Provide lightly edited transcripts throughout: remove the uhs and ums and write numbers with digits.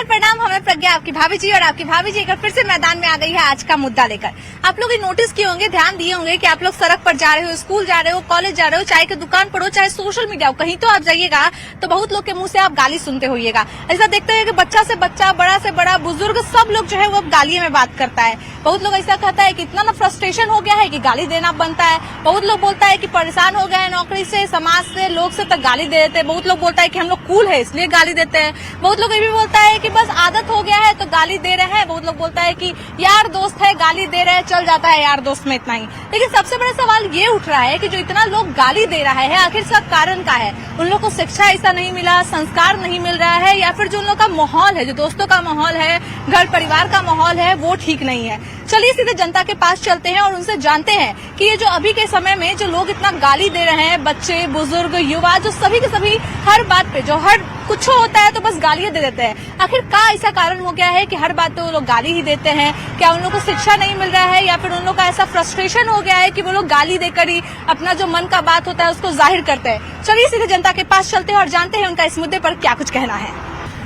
नमस्कार प्रणाम, हमें प्रज्ञा आपकी भाभी जी और आपकी भाभी जी एक बार फिर से मैदान में आ गई है आज का मुद्दा लेकर। आप लोग नोटिस किए होंगे, ध्यान दिए होंगे कि आप लोग सड़क पर जा रहे हो, स्कूल जा रहे हो, कॉलेज जा रहे हो, चाय की दुकान पर हो, चाहे सोशल मीडिया हो, कहीं तो आप जाइएगा तो बहुत लोग के मुंह से आप गाली सुनते होइएगा। ऐसा देखते हैं कि बच्चा से बच्चा, बड़ा से बड़ा, बुजुर्ग, सब लोग जो है वो अब गालियों में बात करता है। बहुत लोग ऐसा कहता है कि इतना ना फ्रस्ट्रेशन हो गया है कि गाली देना बनता है। बहुत लोग बोलता है कि परेशान हो गए हैं नौकरी से, समाज से, लोग से, तक गाली दे देते हैं। बहुत लोग बोलता है कि हम लोग कूल है इसलिए गाली देते हैं। बहुत लोग ये भी बोलता है कि बस आदत हो गया है तो गाली दे रहे हैं। बहुत लोग बोलता है कि यार दोस्त है गाली दे रहे हैं, चल जाता है यार दोस्त में इतना ही। लेकिन सबसे बड़ा सवाल ये उठ रहा है कि जो इतना लोग गाली दे रहा है आखिर इसका कारण क्या है? उन लोग को शिक्षा ऐसा नहीं मिला, संस्कार नहीं मिल रहा है, या फिर जो उन लोग का माहौल है, जो दोस्तों का माहौल है, घर परिवार का माहौल है, वो ठीक नहीं है। चलिए सीधे जनता के पास चलते हैं और उनसे जानते हैं कि ये जो अभी के समय में जो लोग इतना गाली दे रहे हैं, बच्चे, बुजुर्ग, युवा, जो सभी के सभी हर बात पे, जो हर कुछ होता है तो बस गालियां दे देते हैं। आखिर क्या ऐसा कारण हो गया है कि हर बात पे वो लोग गाली ही देते हैं? क्या उन लोग को शिक्षा नहीं मिल रहा है, या फिर उन लोग का ऐसा फ्रस्ट्रेशन हो गया है कि वो लोग गाली देकर ही अपना जो मन का बात होता है उसको जाहिर करते हैं? चलिए सीधे जनता के पास चलते हैं और जानते हैं उनका इस मुद्दे पर क्या कुछ कहना है।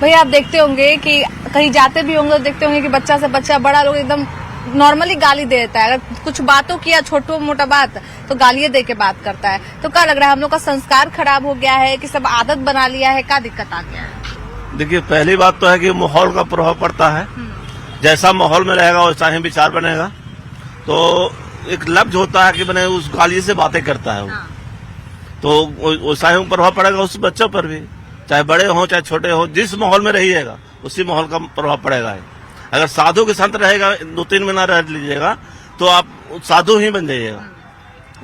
भैया आप देखते होंगे कि कहीं जाते भी होंगे, देखते होंगे कि बच्चा से बच्चा, बड़ा लोग एकदम नॉर्मली गाली दे देता है। अगर कुछ बातों किया, छोटा मोटा बात, तो गालियां दे के बात करता है। तो क्या लग रहा है, हम लोग का संस्कार खराब हो गया है कि सब आदत बना लिया है? क्या दिक्कत आ गया है? देखिए, पहली बात तो है कि माहौल का प्रभाव पड़ता है। जैसा माहौल में रहेगा वैसा ही विचार बनेगा। तो एक लफ्ज होता है कि मैंने उस गाली से बातें करता है वो, तो वैसा ही प्रभाव पड़ेगा उस बच्चों पर भी, चाहे बड़े हो चाहे छोटे हो। जिस माहौल में रहिएगा उसी माहौल का प्रभाव पड़ेगा। अगर साधु के संत रहेगा, 2-3 महीना रह लीजिएगा तो आप साधु ही बन जाइएगा।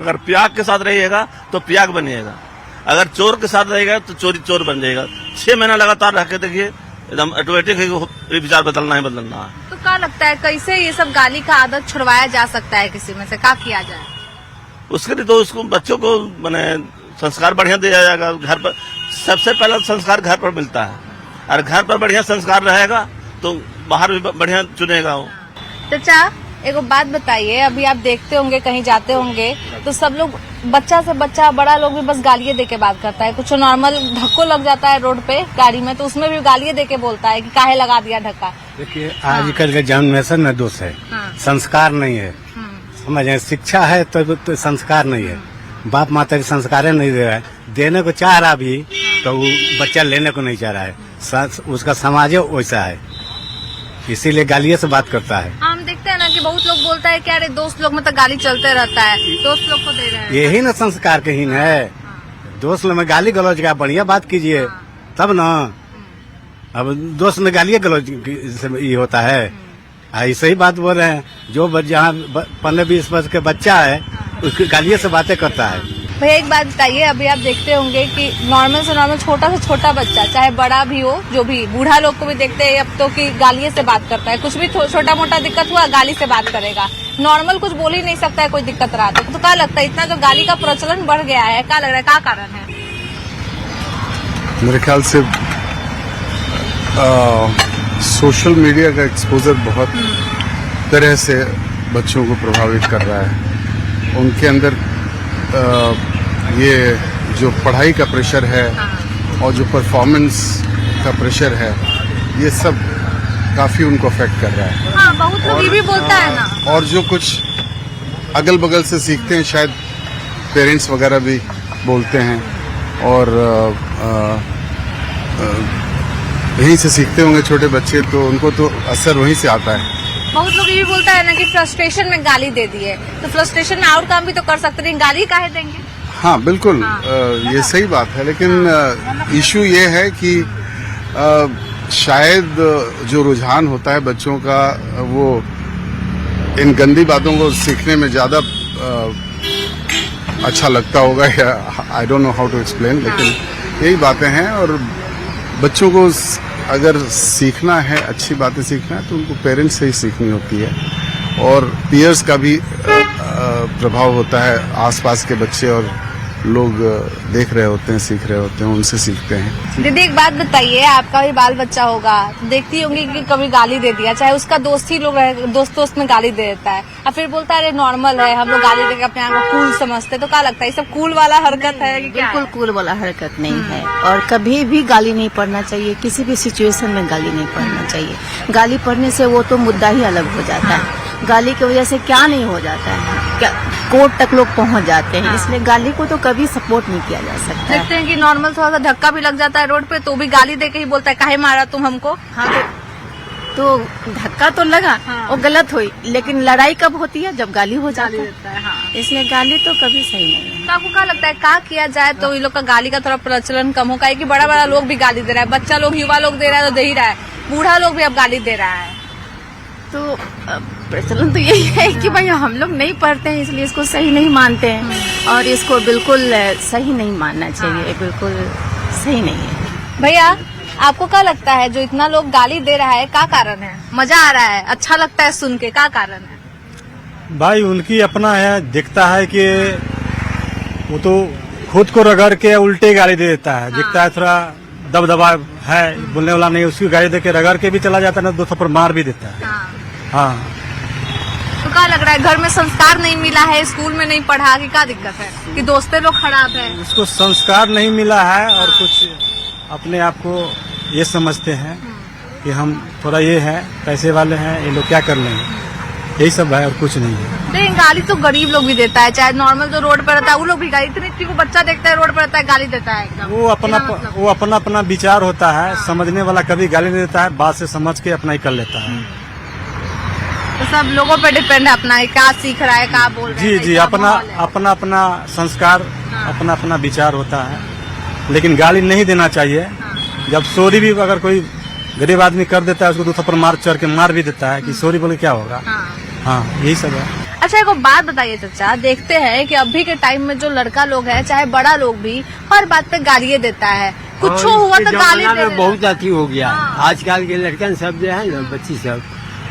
अगर प्याग के साथ रहिएगा तो प्याग बनिएगा। अगर चोर के साथ रहेगा तो चोर बन जाएगा। 6 महीना लगातार रह के देखिए, एकदम ऑटोमेटिक विचार बदलना ही बदलना है। तो क्या लगता है कैसे ये सब गाली का आदत छुड़वाया जा सकता है? किसी में से क्या किया जाए? उसके लिए तो उसको बच्चों को मैंने संस्कार बढ़िया दिया जाएगा। घर पर सबसे पहला संस्कार घर पर मिलता है, और घर पर बढ़िया संस्कार रहेगा तो बाहर भी बढ़िया चुनेगा वो। चाचा एक बात बताइए, अभी आप देखते होंगे कहीं जाते होंगे तो सब लोग, बच्चा से बच्चा, बड़ा लोग भी बस गालियां देके बात करता है। कुछ नॉर्मल धक्को लग जाता है रोड पे गाड़ी में तो उसमें भी गालियां देके बोलता है कि काहे लगा दिया धक्का। देखिए आजकल के जनरेशन में दोष है, संस्कार नहीं है। समझे, शिक्षा है तो संस्कार नहीं है। बाप माता के संस्कार नहीं दे रहा है, देने को चाह रहा भी तो वो बच्चा लेने को नहीं चाह रहा है। उसका समाज वैसा है, इसीलिए गालियों से बात करता है। हम देखते हैं ना कि बहुत लोग बोलता है कि अरे दोस्त लोग में तो गाली चलते रहता है, दोस्त लोग को दे रहे हैं। यही ना संस्कार के हीन है। दोस्त लोग में गाली गलौज का बढ़िया बात कीजिए तब ना। अब दोस्त में गालियां गलौज से ये होता है। ऐसे ही बात बोल रहे हैं, जो जहाँ 15-20 वर्ष के बच्चा है उसकी गालियों से बातें करता है। भैया एक बात बताइए, अभी आप देखते होंगे कि नॉर्मल से नॉर्मल छोटा से छोटा बच्चा, चाहे बड़ा भी हो, जो भी, बूढ़ा लोग को भी देखते हैं अब तो कि गालियों से बात करता है। कुछ भी छोटा मोटा दिक्कत हुआ गाली से बात करेगा। नॉर्मल कुछ बोल ही नहीं सकता है कोई दिक्कत रहा तो क्या लगता है इतना जो गाली का प्रचलन बढ़ गया है, क्या लग रहा है क्या कारण है? मेरे ख्याल से सोशल मीडिया का एक्सपोजर बहुत तरह से बच्चों को प्रभावित कर रहा है। उनके अंदर ये जो पढ़ाई का प्रेशर है और जो परफॉर्मेंस का प्रेशर है, ये सब काफी उनको अफेक्ट कर रहा है। हाँ, बहुत लोग ये भी बोलता है ना। और जो कुछ अगल बगल से सीखते हैं, शायद पेरेंट्स वगैरह भी बोलते हैं, और यहीं से सीखते होंगे छोटे बच्चे, तो उनको तो असर वहीं से आता है। बहुत लोग ये भी बोलता है ना कि फ्रस्ट्रेशन में गाली दे दी है, तो फ्रस्ट्रेशन में और काम भी तो कर सकते हैं, गाली काहे देंगे? हाँ बिल्कुल, ये सही बात है। लेकिन इशू ये है कि शायद जो रुझान होता है बच्चों का, वो इन गंदी बातों को सीखने में ज्यादा अच्छा लगता होगा, या I don't know how to explain, लेकिन यही बातें हैं। और बच्चों को अगर सीखना है, अच्छी बातें सीखना है, तो उनको पेरेंट्स से ही सीखनी होती है। और पीयर्स का भी प्रभाव होता है, आसपास के बच्चे और लोग देख रहे होते हैं, सीख रहे होते हैं, उनसे सीखते हैं। दीदी एक बात बताइए, आपका भी बाल बच्चा होगा, देखती होंगी कि कभी गाली दे दिया, चाहे उसका दोस्त ही लोग दोस्त में गाली दे देता है और फिर बोलता है अरे नॉर्मल है, हम लोग गाली देके अपने आप को कूल समझते, तो क्या लगता है ये सब कूल वाला हरकत है कि क्या बिल्कुल कूल वाला हरकत नहीं है। और कभी भी गाली नहीं पड़ना चाहिए, किसी भी सिचुएशन में गाली नहीं पड़ना चाहिए। गाली पड़ने से वो तो मुद्दा ही अलग हो जाता है। गाली की वजह से क्या नहीं हो जाता है, क्या कोर्ट तक लोग पहुंच जाते हैं। इसलिए गाली को तो कभी सपोर्ट नहीं किया जा सकता है। देखते हैं कि नॉर्मल थोड़ा सा धक्का भी लग जाता है रोड पे तो भी गाली दे के ही बोलता है काहे मारा तुम हमको। हाँ तो धक्का तो लगा, वो गलत हुई, लेकिन लड़ाई कब होती है, जब गाली हो जाती है। इसलिए गाली तो कभी सही नहीं है। तो आपको क्या लगता है क्या किया जाए तो ये लोग का गाली का थोड़ा प्रचलन कम होगा? कि बड़ा बड़ा लोग भी गाली दे रहा है, बच्चा लोग युवा लोग दे रहा है तो दे ही रहा है, बूढ़ा लोग भी अब गाली दे रहा है। तो प्रचलन तो यही है कि भाई हम लोग नहीं पढ़ते हैं, इसलिए इसको सही नहीं मानते हैं और इसको बिल्कुल सही नहीं मानना चाहिए, बिल्कुल सही नहीं है। भैया आपको क्या लगता है जो इतना लोग गाली दे रहा है क्या कारण है? मजा आ रहा है, अच्छा लगता है सुन के, क्या कारण है? भाई उनकी अपना है, दिखता है कि वो तो खुद को रगड़ के उल्टे गाली दे देता है। दिखता है थोड़ा दबदबा है, बोलने वाला नहीं, उसकी गाली दे के रगड़ के भी चला जाता है ना, 2 थप्पड़ मार भी देता है। हाँ तो क्या लग रहा है घर में संस्कार नहीं मिला है, स्कूल में नहीं पढ़ा कि क्या दिक्कत है कि दोस्ते लोग खराब है? उसको संस्कार नहीं मिला है और कुछ अपने आप को ये समझते हैं कि हम थोड़ा ये है, पैसे वाले हैं, ये लोग क्या कर लेंगे, यही सब है और कुछ नहीं है। लेकिन गाली तो गरीब लोग भी देता है, चाहे नॉर्मल जो रोड पर रहता है वो लोग भी गाली, इतनी को बच्चा देखता है रोड पर रहता है गाली देता है एकदम। वो अपना अपना विचार होता है, समझने वाला कभी गाली नहीं देता है, बात से समझ के अपना ही कर लेता है। तो सब लोगों पे डिपेंड है अपना, क्या सीख रहा है, क्या बोल रहा है। जी अपना अपना संस्कार, अपना अपना विचार होता है, लेकिन गाली नहीं देना चाहिए। जब सॉरी भी अगर कोई गरीब आदमी कर देता है उसको 2 थप्पड़ मार चढ़ के मार भी देता है कि सॉरी बोले क्या होगा। हाँ यही सब है। अच्छा एक बात बताइए चाचा, देखते हैं कि अभी के टाइम में जो लड़का लोग है चाहे बड़ा लोग भी हर बात पे गालियाँ देता है, कुछ हुआ तो गाली दे देता है। बहुत अति हो गया। आजकल के लड़कन सब जो है ना, बच्ची सब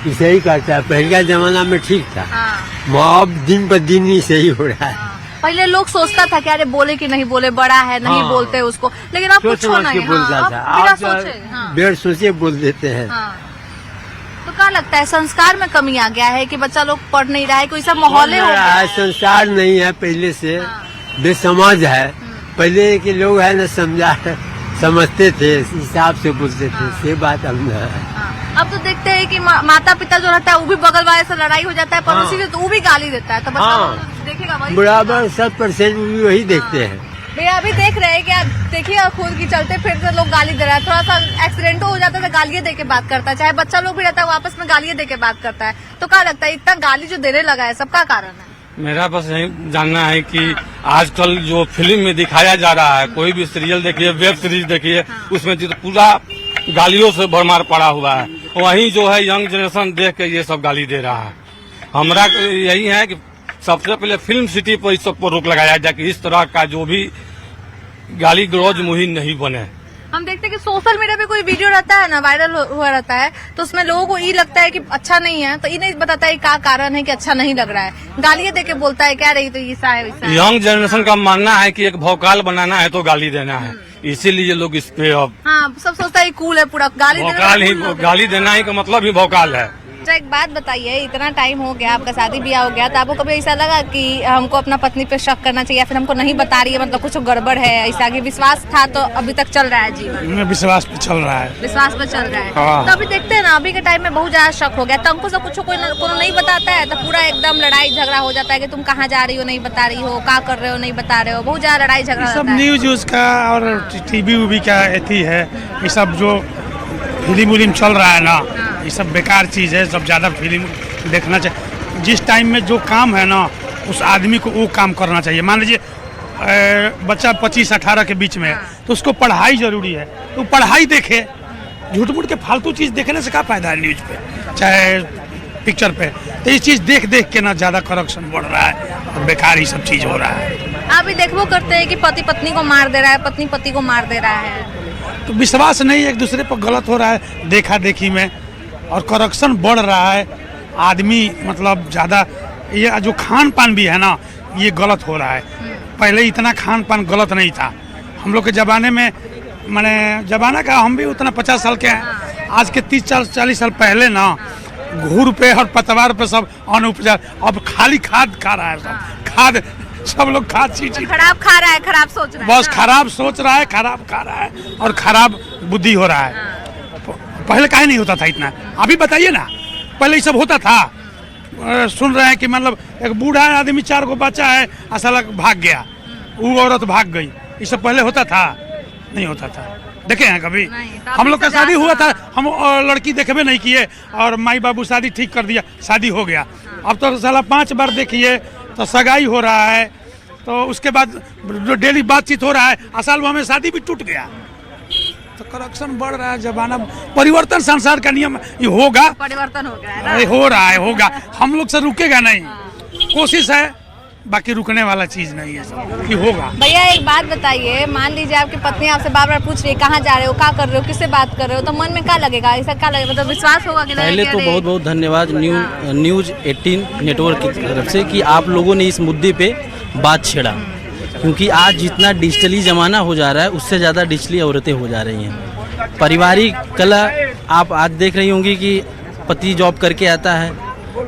इसे ही करता है। पहले का जमाना में ठीक था, अब दिन पर दिन ही सही हो रहा है। पहले लोग सोचता था कि अरे बोले कि नहीं बोले, बड़ा है नहीं बोलते उसको, लेकिन अब कुछ नहीं बोलता था, आप बिना सोचे बोल देते हैं। तो क्या लगता है संस्कार में कमी आ गया है कि बच्चा लोग पढ़ नहीं रहा है, कोई सा माहौल हो गया है? संस्कार नहीं है, पहले से बेसमझ है। पहले के लोग है ना समझते थे, इस हिसाब से बोलते थे, ये बात अब न है। अब तो देखते हैं कि माता पिता जो रहता है वो भी बगल वाले से लड़ाई हो जाता है, पड़ोसी से तो वो भी गाली देता है, तो बच्चा देखेगा वही। बराबर 100% भी वही देखते हैं। भैया अभी देख रहे हैं कि आप देखिए खुद की चलते फिरते लोग गाली दे रहा है, थोड़ा सा एक्सीडेंट हो जाता है तो गालियां दे के बात करता है, चाहे बच्चा लोग भी रहता है वो आपस में गालियां दे के बात करता है। तो क्या लगता है इतना गाली जो देने लगा है सबका कारण है? मेरा बस यही जानना है कि आजकल जो फिल्म में दिखाया जा रहा है, कोई भी सीरियल देखिए, वेब सीरीज देखिए, उसमें जो पूरा गालियों से भरमार पड़ा हुआ है, वही जो है यंग जनरेशन देख के ये सब गाली दे रहा है। हमारा यही है कि सबसे पहले फिल्म सिटी पर इस सब पर रोक लगाया जाए कि इस तरह का जो भी गाली गलौज मुहिम नहीं बने। हम देखते हैं कि सोशल मीडिया पे कोई वीडियो रहता है ना, वायरल हुआ रहता है, तो उसमें लोगों को ये लगता है कि अच्छा नहीं है, तो ये नहीं बताता है क्या कारण है कि अच्छा नहीं लग रहा है, गालियां देके बोलता है क्या रही तो ऐसा है वैसा है। यंग जनरेशन का मानना है कि एक भौकाल बनाना है तो गाली देना है, इसीलिए लोग इस पे अब सब सोचता है कूल है, पूरा गाली देना ही का मतलब ही भौकाल है। अच्छा एक बात बताइए, इतना टाइम हो गया, आपका शादी ब्याह हो गया, तो आपको कभी ऐसा लगा कि हमको अपना पत्नी पे शक करना चाहिए या फिर हमको नहीं बता रही है, मतलब कुछ गड़बड़ है, ऐसा कि विश्वास था तो अभी तक चल रहा है जीवन? विश्वास पे चल रहा है। विश्वास पे चल रहा है। तो अभी देखते हैं ना, अभी के टाइम में बहुत ज्यादा शक हो गया, तो हमको सब कुछ कोई नहीं बताता है तो पूरा एकदम लड़ाई झगड़ा हो जाता है कि तुम कहाँ जा रही हो नहीं बता रही हो, क्या कर रहे हो नहीं बता रहे हो, बहुत ज्यादा लड़ाई झगड़ा। सब न्यूज उसका और टीवी उवी का एथी है, ये सब जो फिल्म उलिम चल रहा है ना, ये सब बेकार चीज़ है। सब ज़्यादा फिल्म देखना चाहिए, जिस टाइम में जो काम है ना उस आदमी को वो काम करना चाहिए। मान लीजिए बच्चा 25-18 के बीच में है तो उसको पढ़ाई जरूरी है, तो पढ़ाई देखे, झूठ मूठ के फालतू चीज़ देखने से क्या फायदा है न्यूज पे चाहे पिक्चर पे। तो ये चीज़ देख देख के ना ज़्यादा करप्शन बढ़ रहा है और बेकार ही सब चीज़ हो रहा है। आप भी देखो करते हैं कि पति पत्नी को मार दे रहा है, पत्नी पति को मार दे रहा है, तो विश्वास नहीं एक दूसरे पर गलत हो रहा है देखा देखी में, और करप्शन बढ़ रहा है। आदमी मतलब ज़्यादा ये जो खान पान भी है ना ये गलत हो रहा है। पहले इतना खान पान गलत नहीं था। हम लोग के ज़माने में मैंने ज़माना का हम भी उतना 50 साल के हैं। आज के 30-40 साल पहले ना घूर पे और पतवार पे सब अन्न उपजा, अब खाली खाद खा रहा है सब। खाद सब लोग खाद चीज खराब खा रहा है, खराब सोच रहा है। बस खराब सोच रहा है, खराब खा रहा है और खराब बुद्धि हो रहा है। पहले काहे नहीं होता था इतना? अभी बताइए ना, पहले ये सब होता था? सुन रहे हैं कि मतलब एक बूढ़ा आदमी 4 गो बच्चा है, असल भाग गया, वो औरत भाग गई। ये सब पहले होता था? नहीं होता था। देखे हैं कभी? हम लोग का शादी हुआ था, हम लड़की देखबे नहीं किए और माई बाबू शादी ठीक कर दिया, शादी हो गया। अब तो साला 5 बार देखिए तो सगाई हो रहा है, तो उसके बाद जो डेली बातचीत हो रहा है, असल में शादी भी टूट गया। तो करप्शन बढ़ रहा है, जमाना परिवर्तन, संसार का नियम ये होगा, परिवर्तन हो गया है ना? हो रहा है, होगा। हम लोग से रुकेगा नहीं, कोशिश है, बाकी रुकने वाला चीज नहीं है, सब कि होगा। भैया एक बात बताइए, मान लीजिए आपकी पत्नी आपसे बार बार पूछ रही है कहाँ जा रहे हो, क्या कर रहे हो, किससे बात कर रहे हो, तो मन में क्या लगेगा? ऐसा क्या लगेगा? मतलब विश्वास होगा कि पहले तो बहुत बहुत धन्यवाद न्यूज़ 18 नेटवर्क की तरफ से कि आप लोगों ने इस मुद्दे पे बात छेड़ा, क्योंकि आज जितना डिजिटली ज़माना हो जा रहा है उससे ज़्यादा डिजिटली औरतें हो जा रही हैं। पारिवारिक कला आप आज देख रही होंगी कि पति जॉब करके आता है,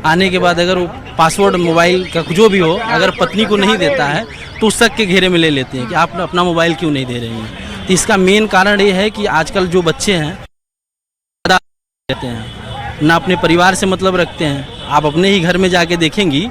आने के बाद अगर वो पासवर्ड मोबाइल का जो भी हो अगर पत्नी को नहीं देता है तो उस तक के घेरे में ले लेते हैं कि आप अपना मोबाइल क्यों नहीं दे रही हैं। तो इसका मेन कारण ये है कि आजकल जो बच्चे हैं रहते हैं ना अपने परिवार से मतलब रखते हैं। आप अपने ही घर में जाके देखेंगी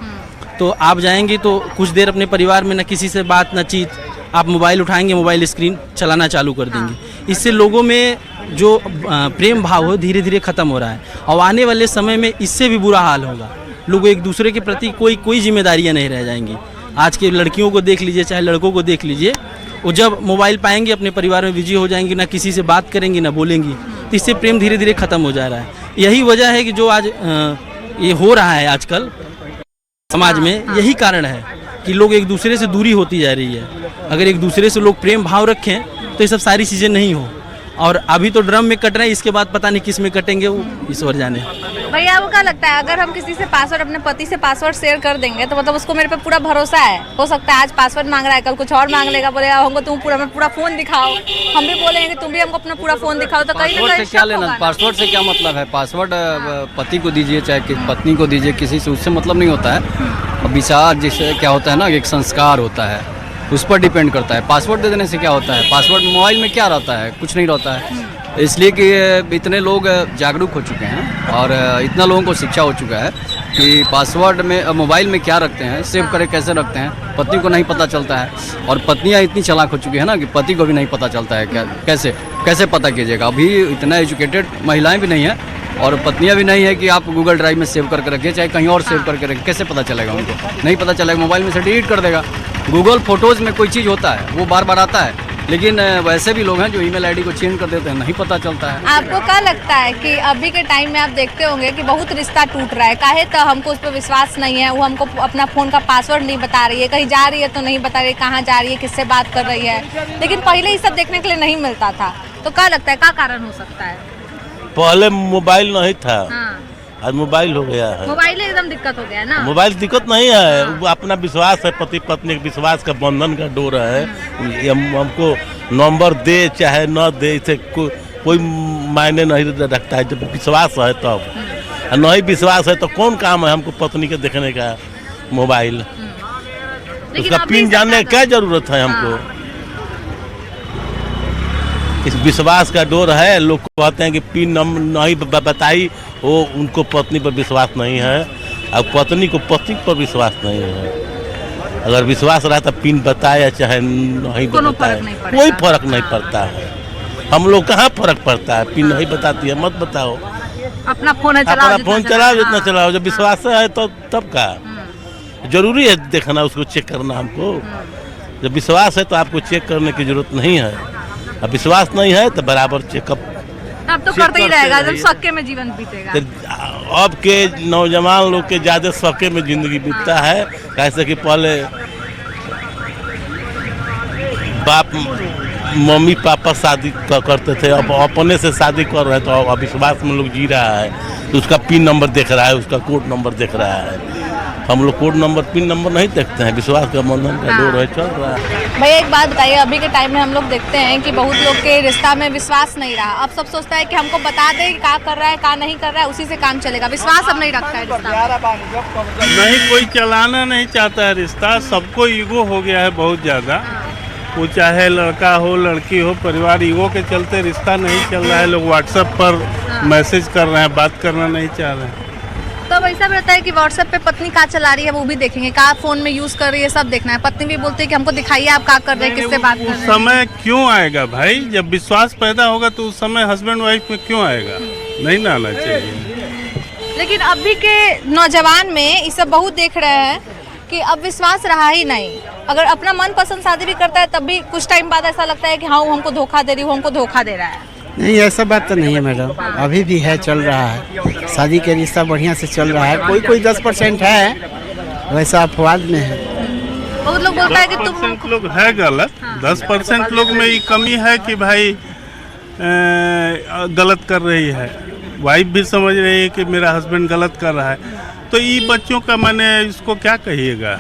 तो आप जाएंगे तो कुछ देर अपने परिवार में ना किसी से बात ना चीत, आप मोबाइल उठाएंगे, मोबाइल स्क्रीन चलाना चालू कर देंगे। इससे लोगों में जो प्रेम भाव है धीरे धीरे ख़त्म हो रहा है और आने वाले समय में इससे भी बुरा हाल होगा। लोग एक दूसरे के प्रति कोई जिम्मेदारियां नहीं रह जाएंगी। आज के लड़कियों को देख लीजिए चाहे लड़कों को देख लीजिए, वो जब मोबाइल पाएंगे अपने परिवार में बिजी हो जाएंगी, ना किसी से बात करेंगी ना बोलेंगी, तो इससे प्रेम धीरे धीरे ख़त्म हो जा रहा है। यही वजह है कि जो आज ये हो रहा है आजकल समाज में, यही कारण है कि लोग एक दूसरे से दूरी होती जा रही है। अगर एक दूसरे से लोग प्रेम भाव रखें तो ये सब सारी चीज़ें नहीं हो। और अभी तो ड्रम में कट रहे हैं, इसके बाद पता नहीं किस में कटेंगे, वो ईश्वर जाने। भैया वो क्या लगता है, अगर हम किसी से पासवर्ड, अपने पति से पासवर्ड शेयर कर देंगे तो मतलब उसको मेरे पे पूरा भरोसा है? हो सकता है आज पासवर्ड मांग रहा है, कल कुछ और मांग लेगा, बोलेगा हमको तुम पूरा फोन दिखाओ, हम भी बोलेंगे तुम भी हमको अपना पूरा फोन दिखाओ, तो कहीं ना कहीं क्या लेना? पासवर्ड से क्या मतलब है? पासवर्ड पति को दीजिए चाहे पत्नी को दीजिए, किसी से उससे मतलब नहीं होता है। अब विचार जिससे क्या होता है ना, एक संस्कार होता है, उस पर डिपेंड करता है। पासवर्ड दे देने से क्या होता है? पासवर्ड मोबाइल में क्या रहता है? कुछ नहीं रहता है। इसलिए कि इतने लोग जागरूक हो चुके हैं और इतना लोगों को शिक्षा हो चुका है कि पासवर्ड में मोबाइल में क्या रखते हैं, सेव करें कैसे रखते हैं, पत्नी को नहीं पता चलता है। और पत्नियां इतनी चालाक हो चुकी है ना कि पति को भी नहीं पता चलता है। क्या कैसे पता कीजिएगा? अभी इतना एजुकेटेड महिलाएं भी नहीं है और पत्नियां भी नहीं है कि आप गूगल ड्राइव में सेव करके रखिए, चाहे कहीं और सेव करके रखिए। कैसे पता चलेगा उनको? नहीं पता चलेगा, मोबाइल में से डिलीट कर देगा। गूगल फोटोज़ में कोई चीज़ होता है वो बार बार आता है, लेकिन वैसे भी लोग हैं जो ईमेल आईडी को चेंज कर देते हैं, नहीं पता चलता है। आपको क्या लगता है कि अभी के टाइम में आप देखते होंगे कि बहुत रिश्ता टूट रहा है? काहे तो हमको उस पर विश्वास नहीं है, वो हमको अपना फ़ोन का पासवर्ड नहीं बता रही है, कहीं जा रही है तो नहीं बता रही है कहाँ जा रही है, किससे बात कर रही है। लेकिन पहले ये सब देखने के लिए नहीं मिलता था, तो क्या लगता है क्या कारण हो सकता है? पहले मोबाइल नहीं था, आज मोबाइल हो गया है। मोबाइल एकदम दिक्कत हो गया ना? मोबाइल दिक्कत नहीं है, वो अपना विश्वास है, पति पत्नी के विश्वास का बंधन का डोर है। हमको नंबर दे चाहे न दे, इसे कोई मायने नहीं रखता है। जब विश्वास है तब, नहीं विश्वास है तो कौन काम है हमको पत्नी के देखने का मोबाइल? उसका पिन जानने की क्या जरूरत है हमको? इस विश्वास का डोर है। लोग कहते हैं कि पिन नहीं बताई, वो उनको पत्नी पर विश्वास नहीं है, और पत्नी को पति पर विश्वास नहीं है। अगर विश्वास रहा तो पिन बताए चाहे नहीं बताए, कोई फर्क नहीं पड़ता है। हम लोग कहाँ फर्क पड़ता है? पिन नहीं बताती है, मत बताओ, अपना फोन चलाओ जितना चलाओ। जब विश्वास है तो तब का जरूरी है देखना, उसको चेक करना हमको। जब विश्वास है तो आपको चेक करने की जरूरत नहीं है, अब विश्वास नहीं है तो बराबर चेकअप अब तो करते ही रहेगा, जब शक्के में जीवन बीतेगा। अब के नौजवान लोग के ज्यादा शक्के में जिंदगी बीतता है। कैसे कि पहले बाप मम्मी पापा शादी करते थे, अब अपने से शादी कर रहे हैं, तो अब विश्वास में लोग जी रहा है। तो उसका पिन नंबर देख रहा है, उसका कोड नंबर देख रहा है, हम लोग कोड नंबर पिन नंबर नहीं देखते हैं, विश्वास का बंधन का डोर है, चल रहा है। भैया एक बात बताइए, अभी के टाइम में हम लोग देखते हैं कि बहुत लोग के रिश्ता में विश्वास नहीं रहा। अब सब सोचता है कि हमको बता दे क्या कर रहा है क्या नहीं कर रहा है, उसी से काम चलेगा। विश्वास अब नहीं रखता है रिश्ता में। नहीं, कोई चलाना नहीं चाहता है रिश्ता, सबको ईगो हो गया है बहुत ज्यादा। वो चाहे लड़का हो लड़की हो, परिवार ईगो के चलते रिश्ता नहीं चल रहा है। लोग व्हाट्सएप पर मैसेज कर रहे हैं, बात करना नहीं चाह रहे हैं। तो अब ऐसा भी रहता है कि व्हाट्सएप पे पत्नी क्या चला रही है वो भी देखेंगे, क्या फोन में यूज कर रही है सब देखना है। पत्नी भी बोलती है कि हमको दिखाइए आप क्या कर रहे हैं, किससे बात कर रहे हैं। उस समय क्यों आएगा भाई? जब विश्वास पैदा होगा तो उस समय हस्बैंड वाइफ में क्यों आएगा? नहीं ना आना चाहिए। लेकिन अभी के नौजवान में ये सब बहुत देख रहे हैं कि अब विश्वास रहा ही नहीं। अगर अपना मन पसंद शादी भी करता है तब भी कुछ टाइम बाद ऐसा लगता है कि हाँ वो हमको धोखा दे रही, वो हमको धोखा दे रहा है। नहीं, ऐसा बात तो नहीं है मैडम, अभी भी है, चल रहा है। शादी के रिश्ता बढ़िया से चल रहा है। कोई 10% है, वैसा अपवाद में है। बहुत लोग बोलता है कि तुम 10% लोग है गलत। 10% लोग में ये कमी है कि भाई गलत कर रही है। वाइफ भी समझ रही है कि मेरा हस्बैंड गलत कर रहा है। तो ये बच्चों का मैंने इसको क्या कहिएगा,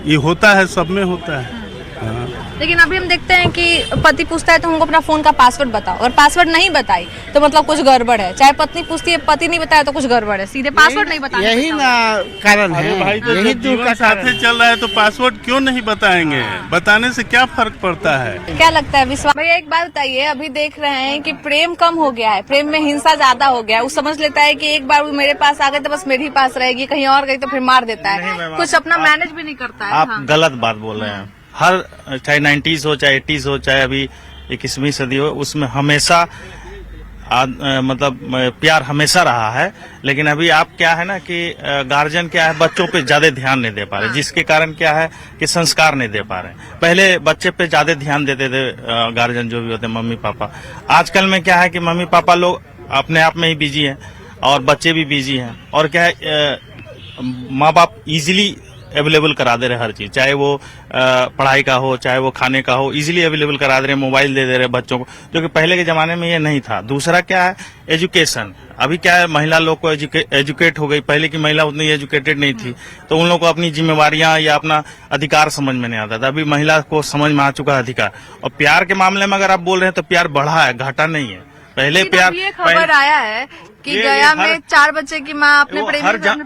ये होता है, सब में होता है। हाँ। लेकिन अभी हम देखते हैं कि पति पूछता है तो हमको अपना फोन का पासवर्ड बताओ, और पासवर्ड नहीं बताई तो मतलब कुछ गड़बड़ है। चाहे पत्नी पूछती है, पति नहीं बताया तो कुछ गड़बड़ है, सीधे पासवर्ड नहीं बताया। यही ना कारण है, भाई तो यही जब दुख जीवन का साथे कारण। चल रहा है तो पासवर्ड क्यों नहीं बताएंगे? बताने से क्या फर्क पड़ता है? क्या लगता है विश्वास? भैया एक बात बताइए, अभी देख रहे हैं कि प्रेम कम हो गया है, प्रेम में हिंसा ज्यादा हो गया है। वो समझ लेता है कि एक बार वो मेरे पास आ गए तो बस मेरे ही पास रहेगी, कहीं और गई तो फिर मार देता है, कुछ अपना मैनेज भी नहीं करता है। आप गलत बात बोल रहे हैं। हर चाहे 90s हो, चाहे 80s हो, चाहे अभी 21वीं सदी हो, उसमें हमेशा मतलब प्यार हमेशा रहा है। लेकिन अभी आप क्या है ना कि गार्जियन क्या है, बच्चों पे ज्यादा ध्यान नहीं दे पा रहे, जिसके कारण क्या है कि संस्कार नहीं दे पा रहे। पहले बच्चे पे ज्यादा ध्यान देते थे गार्जियन जो भी होते, मम्मी पापा। आजकल में क्या है कि मम्मी पापा लोग अपने आप में ही बिजी हैं और बच्चे भी बिजी हैं, और क्या है माँ बाप इजीली अवेलेबल करा दे रहे हर चीज, चाहे वो पढ़ाई का हो, चाहे वो खाने का हो, इजीली अवेलेबल करा दे रहे, मोबाइल दे दे रहे बच्चों को, जो कि पहले के जमाने में ये नहीं था। दूसरा क्या है, एजुकेशन। अभी क्या है, महिला लोग को एजुकेट हो गई। पहले की महिला उतनी एजुकेटेड नहीं थी, तो उन लोगों को अपनी जिम्मेवारियां या अपना अधिकार समझ में नहीं आता था। अभी महिला को समझ में आ चुका है अधिकार। और प्यार के मामले में अगर आप बोल रहे हैं तो प्यार बढ़ा है, घाटा नहीं है। पहले प्यार, ये खबर आया है कि गया में 4 बच्चे की माँ अपने प्रेमी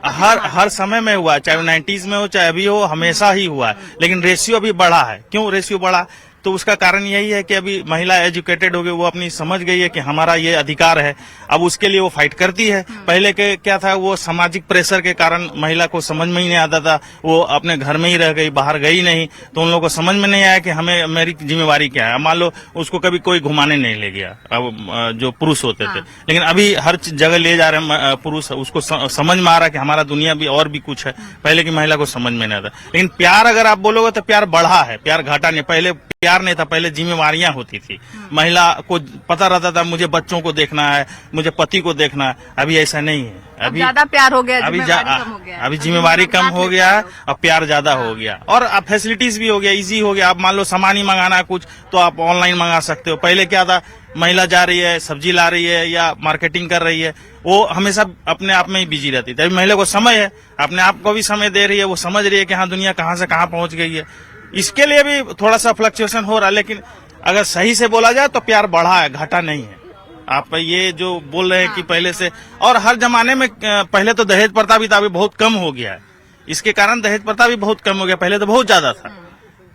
हर समय में हुआ है, चाहे 90s में हो चाहे अभी हो, हमेशा ही हुआ है। लेकिन रेशियो अभी बढ़ा है। क्यों रेशियो बढ़ा? तो उसका कारण यही है कि अभी महिला एजुकेटेड हो गई, वो अपनी समझ गई है कि हमारा ये अधिकार है, अब उसके लिए वो फाइट करती है। पहले के क्या था, वो सामाजिक प्रेशर के कारण महिला को समझ में ही नहीं आता था, वो अपने घर में ही रह गई, बाहर गई नहीं, तो उन लोगों को समझ में नहीं आया कि हमें मेरी जिम्मेवारी क्या है। मान लो उसको कभी कोई घुमाने नहीं ले गया, अब जो पुरुष होते थे, लेकिन अभी हर जगह ले जा रहे हैं पुरुष, उसको समझ में आ रहा है कि हमारा दुनिया भी और भी कुछ है। पहले की महिला को समझ में नहीं आता। लेकिन प्यार अगर आप बोलोगे तो प्यार बढ़ा है, प्यार घाटा नहीं। पहले प्यार नहीं था, पहले जिम्मेवारियां होती थी। महिला को पता रहता था मुझे बच्चों को देखना है, मुझे पति को देखना है। अभी ऐसा नहीं है। अभी ज्यादा प्यार हो गया, अभी जिम्मेवारी कम हो गया है और प्यार ज्यादा हो गया, और अब फैसिलिटीज भी हो गया, इजी हो गया। अब मान लो सामान ही मंगाना है कुछ तो आप ऑनलाइन मंगा सकते हो। पहले क्या था, महिला जा रही है, सब्जी ला रही है या मार्केटिंग कर रही है, वो हमेशा अपने आप में ही बिजी रहती थी। अभी महिला को समय है, अपने आप को भी समय दे रही है, वो समझ रही है कि हाँ दुनिया कहाँ से कहाँ पहुंच गई है। इसके लिए भी थोड़ा सा फ्लक्चुएशन हो रहा है। लेकिन अगर सही से बोला जाए तो प्यार बढ़ा है, घाटा नहीं है। आप ये जो बोल रहे हैं कि पहले से, और हर जमाने में पहले तो दहेज प्रथा भी था, अभी बहुत कम हो गया है। इसके कारण दहेज प्रथा भी बहुत कम हो गया। पहले तो बहुत ज्यादा था।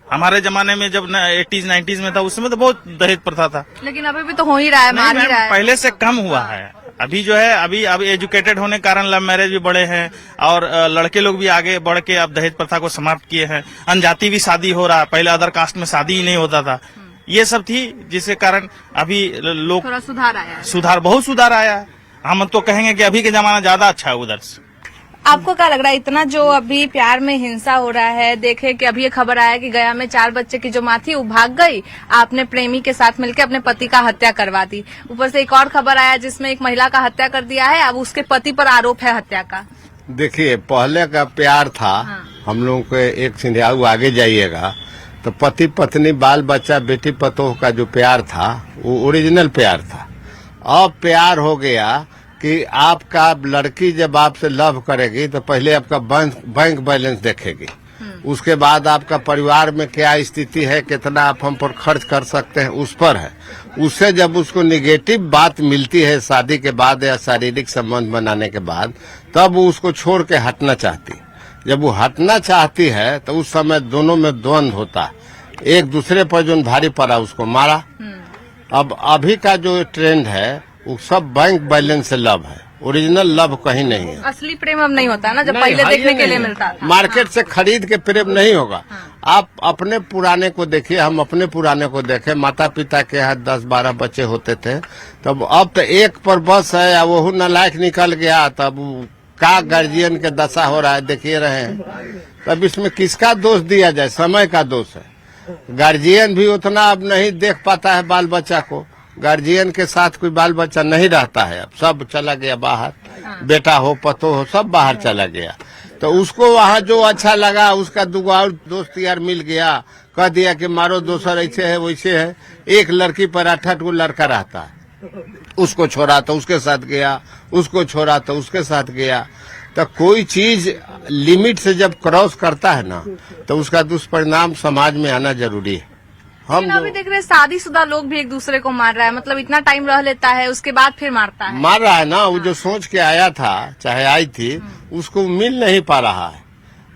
हमारे जमाने में जब 80s 90s में था, उस समय तो बहुत दहेज प्रथा था। लेकिन अभी भी तो हो ही रहा है, मार ही रहा है। पहले से कम हुआ है। अभी जो है, अभी एजुकेटेड होने के कारण लव मैरिज भी बढ़े हैं, और लड़के लोग भी आगे बढ़ के अब दहेज प्रथा को समाप्त किए हैं। अनजाति भी शादी हो रहा है, पहले अदर कास्ट में शादी ही नहीं होता था। ये सब थी जिसके कारण अभी लोग थोड़ा सुधार आया है। बहुत सुधार आया है। हम तो कहेंगे कि अभी के जमाना ज्यादा अच्छा है उधर से। आपको क्या लग रहा है, इतना जो अभी प्यार में हिंसा हो रहा है? देखे कि अभी ये खबर आया कि गया में 4 बच्चे की जो माँ थी वो भाग गई, आपने प्रेमी के साथ मिलकर अपने पति का हत्या करवा दी। ऊपर से एक और खबर आया जिसमें एक महिला का हत्या कर दिया है, अब उसके पति पर आरोप है हत्या का। देखिए, पहले का प्यार था, हम लोगों को एक सिंधियाऊ आगे जाइएगा तो पति पत्नी बाल बच्चा बेटी पतोह का जो प्यार था वो ओरिजिनल प्यार था। अब प्यार हो गया कि आपका लड़की जब आपसे लव करेगी तो पहले आपका बैंक बैलेंस देखेगी, उसके बाद आपका परिवार में क्या स्थिति है, कितना आप हम पर खर्च कर सकते हैं, उस पर है। उससे जब उसको निगेटिव बात मिलती है शादी के बाद या शारीरिक संबंध बनाने के बाद, तब वो उसको छोड़ के हटना चाहती। जब वो हटना चाहती है तो उस समय दोनों में द्वंद्व होता है, एक दूसरे पर जो भारी पड़ा उसको मारा। अब अभी का जो ट्रेंड है वो सब बैंक बैलेंस से लव है, ओरिजिनल लव कहीं नहीं है। असली प्रेम अब नहीं होता ना, जब पहले देखने के लिए मिलता था। मार्केट से खरीद के प्रेम नहीं होगा। आप अपने पुराने को देखिए, हम अपने पुराने को देखें, माता पिता के यहाँ 10-12 बच्चे होते थे, तब अब तो एक पर बस है, वो नालायक निकल गया, तब का गार्जियन के दशा हो रहा है देखिए रहे हैं। तब इसमें किसका दोष दिया जाए? समय का दोष है। गार्जियन भी उतना अब नहीं देख पाता है बाल बच्चा को, गार्जियन के साथ कोई बाल बच्चा नहीं रहता है, अब सब चला गया बाहर, बेटा हो पतो हो सब बाहर चला गया। तो उसको वहाँ जो अच्छा लगा, उसका दुगो और दोस्त यार मिल गया, कह दिया कि मारो दोसर ऐसे है वैसे है। एक लड़की पर 8 गो लड़का रहता है, उसको छोड़ा तो उसके साथ गया, उसको छोड़ा तो उसके साथ गया। तो कोई चीज लिमिट से जब क्रॉस करता है ना, तो उसका दुष्परिणाम समाज में आना जरूरी है। हम अभी देख रहे हैं शादीशुदा लोग भी एक दूसरे को मार रहा है, मतलब इतना टाइम रह लेता है उसके बाद फिर मारता है। मार रहा है ना, वो जो सोच के आया था चाहे आई थी, उसको मिल नहीं पा रहा है।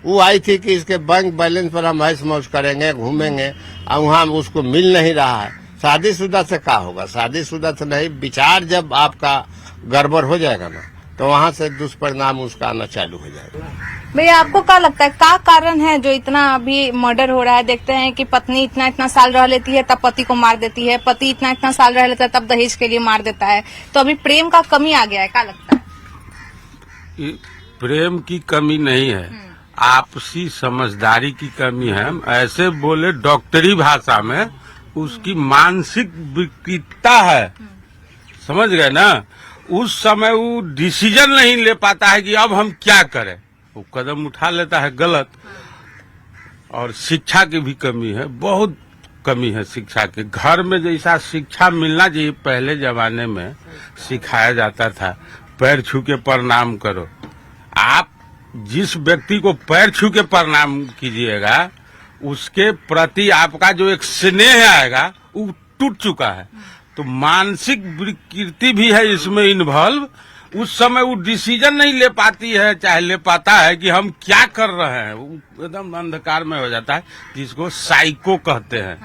वो आई थी कि इसके बैंक बैलेंस पर हम ऐश मौज करेंगे, घूमेंगे, और वहाँ उसको मिल नहीं रहा है। शादीशुदा से क्या होगा? शादीशुदा से नहीं, विचार जब आपका गड़बड़ हो जाएगा ना, तो वहाँ से दुष्परिणाम उसका आना चालू हो जाएगा। भैया आपको क्या लगता है क्या कारण है जो इतना अभी मर्डर हो रहा है? देखते हैं कि पत्नी इतना साल रह लेती है तब पति को मार देती है, पति इतना साल रह लेता है तब दहेज के लिए मार देता है। तो अभी प्रेम का कमी आ गया है, क्या लगता है? प्रेम की कमी नहीं है, आपसी समझदारी की कमी है। ऐसे बोले डॉक्टरी भाषा में, उसकी मानसिक विकृतता है, समझ गए ना। उस समय वो डिसीजन नहीं ले पाता है कि अब हम क्या करें, वो कदम उठा लेता है गलत। और शिक्षा की भी कमी है, बहुत कमी है शिक्षा की। घर में जैसा शिक्षा मिलना चाहिए पहले जमाने में सिखाया जाता था, पैर छू के प्रणाम करो। आप जिस व्यक्ति को पैर छू के प्रणाम कीजिएगा, उसके प्रति आपका जो एक स्नेह आएगा वो टूट चुका है। तो मानसिक विकृति भी है इसमें इन्वॉल्व। उस समय वो डिसीजन नहीं ले पाती है, चाहे ले पाता है कि हम क्या कर रहे हैं, वो एकदम अंधकार में हो जाता है, जिसको साइको कहते हैं।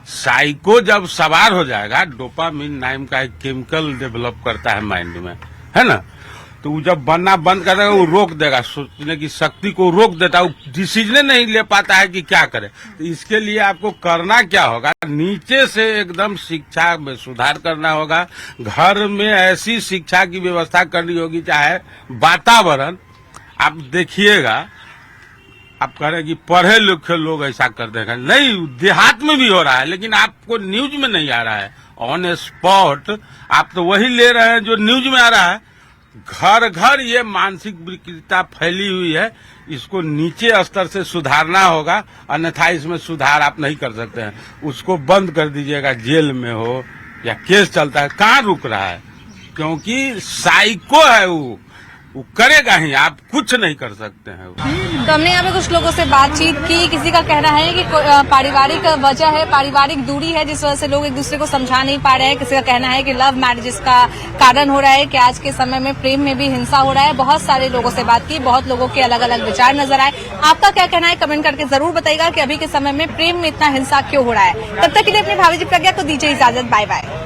साइको जब सवार हो जाएगा, डोपामिन नाम का एक केमिकल डेवलप करता है माइंड में, है ना। तो वो जब बनना बंद कर देगा, वो रोक देगा, सोचने की शक्ति को रोक देता है, वो डिसीजन नहीं ले पाता है कि क्या करे। तो इसके लिए आपको करना क्या होगा? नीचे से एकदम शिक्षा में सुधार करना होगा। घर में ऐसी शिक्षा की व्यवस्था करनी होगी, चाहे वातावरण आप देखिएगा, आप कह रहे हैं कि पढ़े लिखे लोग ऐसा कर देगा, नहीं, देहात में भी हो रहा है, लेकिन आपको न्यूज में नहीं आ रहा है। ऑन स्पॉट आप तो वही ले रहे हैं जो न्यूज में आ रहा है। घर घर ये मानसिक विकृतता फैली हुई है, इसको नीचे स्तर से सुधारना होगा, अन्यथा इसमें सुधार आप नहीं कर सकते हैं। उसको बंद कर दीजिएगा, जेल में हो या केस चलता है, कहाँ रुक रहा है? क्योंकि साइको है वो करेगा ही, आप कुछ नहीं कर सकते हैं। तो हमने यहाँ पे कुछ लोगों से बातचीत की, किसी का कहना है कि पारिवारिक वजह है, पारिवारिक दूरी है, जिस वजह से लोग एक दूसरे को समझा नहीं पा रहे हैं। किसी का कहना है कि लव मैरिजेस का कारण हो रहा है, कि आज के समय में प्रेम में भी हिंसा हो रहा है। बहुत सारे लोगों से बात की, बहुत लोगों के अलग अलग विचार नजर आए। आपका क्या कहना है कमेंट करके जरूर बताइएगा कि अभी के समय में प्रेम में इतना हिंसा क्यों हो रहा है। तब तक के लिए अपनी भाभी जी प्रज्ञा को दीजिए इजाजत, बाय बाय।